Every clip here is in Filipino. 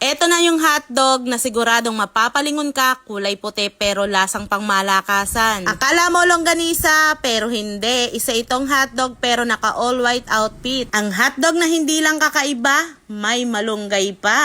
Eto na yung hotdog na siguradong mapapalingon ka, kulay puti pero lasang pangmalakasan. Akala mo longganisa pero hindi. Isa itong hotdog pero naka all white outfit. Ang hotdog na hindi lang kakaiba, may malunggay pa.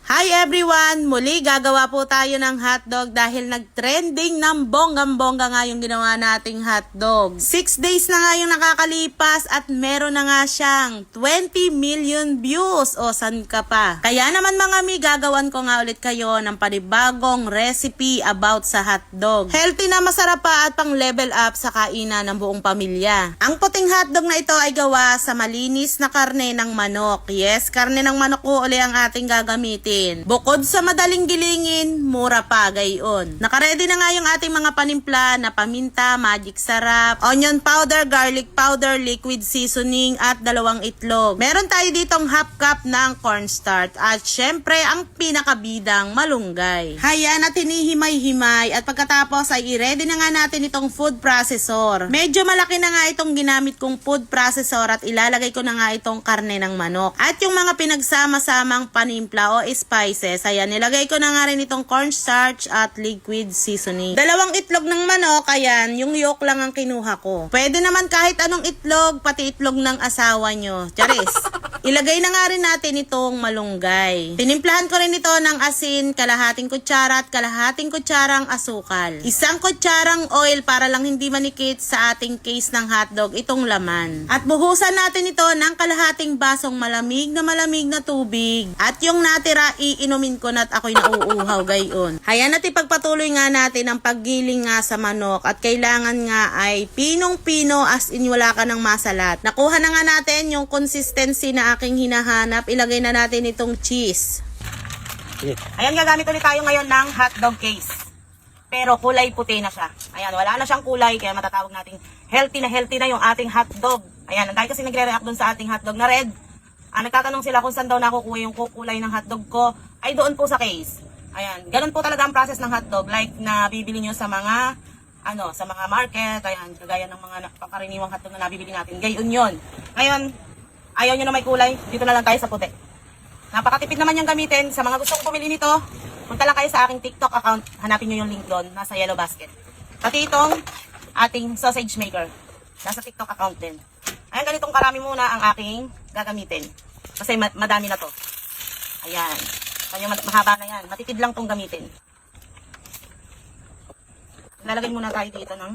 Hi everyone! Muli gagawa po tayo ng hotdog dahil nag-trending ng bonggang-bongga nga yung ginawa nating hotdog. 6 days na nga yung nakakalipas at meron na nga siyang 20 million views. O san ka pa? Kaya naman mga mi, gagawan ko nga ulit kayo ng panibagong recipe about sa hotdog. Healthy na, masarap pa at pang level up sa kainan ng buong pamilya. Ang puting hotdog na ito ay gawa sa malinis na karne ng manok. Yes, karne ng manok po uli ang ating gagamitin. Bukod sa madaling gilingin, mura pa gayon. Nakaredy na nga yung ating mga panimpla na paminta, magic sarap, onion powder, garlic powder, liquid seasoning at 2 itlog. Meron tayo ditong half cup ng cornstarch at syempre ang pinakabidang malunggay. Hayan at hinihimay-himay at pagkatapos ay i-ready na nga natin itong food processor. Medyo malaki na nga itong ginamit kong food processor at ilalagay ko na nga itong karne ng manok. At yung mga pinagsama-samang panimpla o spices, ayan, nilagay ko na nga rin itong cornstarch at liquid seasoning. 2 itlog ng manok, ayan, yung yolk lang ang kinuha ko. Pwede naman kahit anong itlog, pati itlog ng asawa nyo. Charis. Ilagay na nga rin natin itong malunggay. Tinimplahan ko rin ito ng asin, kalahating kutsara at kalahating kutsarang asukal. 1 kutsarang oil para lang hindi manikit sa ating case ng hotdog itong laman. At buhusan natin ito ng kalahating basong malamig na tubig. At yung natira, iinumin ko na at ako'y nauuhaw gayon. Hayan at ipagpatuloy nga natin ang paggiling nga sa manok at kailangan nga ay pinong-pino as in wala ka ng masalat. Nakuha na nga natin yung consistency na aking hinahanap. Ilagay na natin itong cheese. Ayan, gagamit ulit tayo ngayon ng hotdog case. Pero kulay puti na siya. Ayan, wala na siyang kulay kaya matatawag nating healthy na yung ating hotdog. Ayan, dahil kasi nagre-react dun sa ating hotdog na red. Nagtatanong sila kung saan daw nakukuha yung kulay ng hotdog ko. Ay doon po sa case. Ayan, ganun po talaga ang process ng hotdog. Like na bibili nyo sa mga sa mga market. Ayan, kagaya ng mga pangkaraniwang hotdog na nabibili natin. Gayon yun. Ngayon, ayaw nyo na may kulay, dito na lang tayo sa puti. Napakatipid naman yung gamitin. Sa mga gustong bumili nito, punta lang kayo sa aking TikTok account. Hanapin nyo yung link doon, nasa yellow basket. Pati itong ating sausage maker. Nasa TikTok account din. Ayan, ganitong karami muna ang aking gagamitin. Kasi madami na to. Ayan. Kanya mahaba na yan. Matipid lang tong gamitin. Lalagay muna tayo dito ng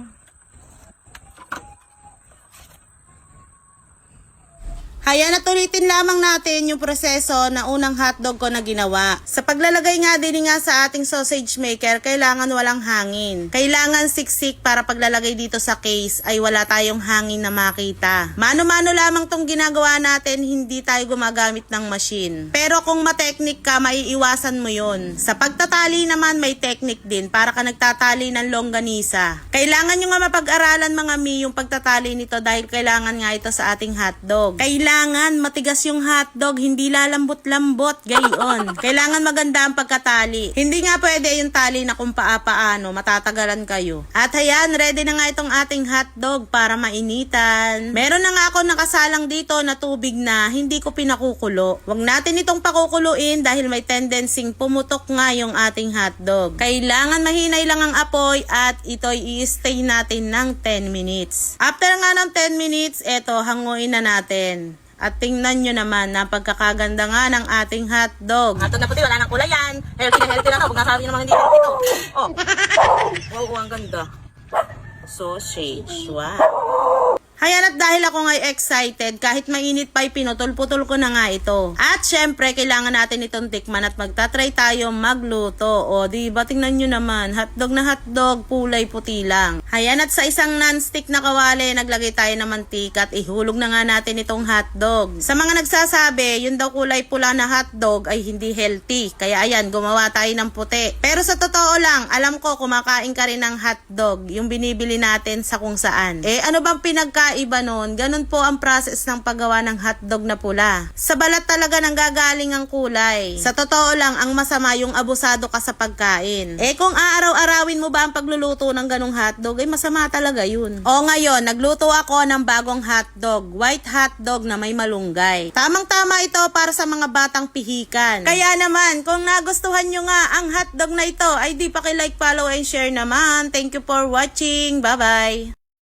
Hayan at ulitin lamang natin yung proseso na unang hotdog ko na ginawa. Sa paglalagay nga din nga sa ating sausage maker, kailangan walang hangin. Kailangan siksik para paglalagay dito sa case ay wala tayong hangin na makita. Mano-mano lamang tong ginagawa natin, hindi tayo gumagamit ng machine. Pero kung ma-technique ka, maiiwasan mo yun. Sa pagtatali naman may technique din para ka nagtatali ng longganisa. Kailangan nyo nga mapag-aralan mga mi yung pagtatali nito dahil kailangan nga ito sa ating hotdog. Kailangan matigas yung hotdog, hindi lalambot-lambot, gayon. Kailangan maganda ang pagkatali. Hindi nga pwede yung tali na kung paano, matatagalan kayo. At ayan, ready na nga itong ating hotdog para mainitan. Meron na nga ako nakasalang dito na tubig na hindi ko pinakukulo. Huwag natin itong pakukuluin dahil may tendency pumutok nga yung ating hotdog. Kailangan mahinay lang ang apoy at ito'y i-stay natin ng 10 minutes. After nga ng 10 minutes, eto, hanguin na natin. At tingnan nyo naman na pagkakaganda nga ng ating hotdog. Ito na puti, wala nang kulay yan. Healthy na to. Huwag nasabi nyo naman hindi healthy to. Oh. Wow, ang ganda. Sausage. Wow. Hayan, at dahil ako nga'y excited, kahit mainit pa'y pinutol-putol ko na nga ito. At syempre, kailangan natin itong tikman at magtatry tayo magluto. O, diba, tingnan nyo naman, hotdog na hotdog, kulay puti lang. Hayan, at sa isang non-stick na kawali, naglagay tayo ng mantika at ihulog na nga natin itong hotdog. Sa mga nagsasabi, yun daw kulay pula na hotdog ay hindi healthy. Kaya ayan, gumawa tayo ng puti. Pero sa totoo lang, alam ko kumakain ka rin ng hotdog, yung binibili natin sa kung saan. Ano bang pinagkain pagkakaiba nun, ganun po ang process ng paggawa ng hotdog na pula. Sa balat talaga nanggagaling ang kulay. Sa totoo lang, ang masama yung abusado ka sa pagkain. Kung aaraw-arawin mo ba ang pagluluto ng ganung hotdog, masama talaga yun. O ngayon, nagluto ako ng bagong hotdog, white hotdog na may malunggay. Tamang-tama ito para sa mga batang pihikan. Kaya naman, kung nagustuhan nyo nga ang hotdog na ito, ay di pa like, follow, and share naman. Thank you for watching. Bye-bye!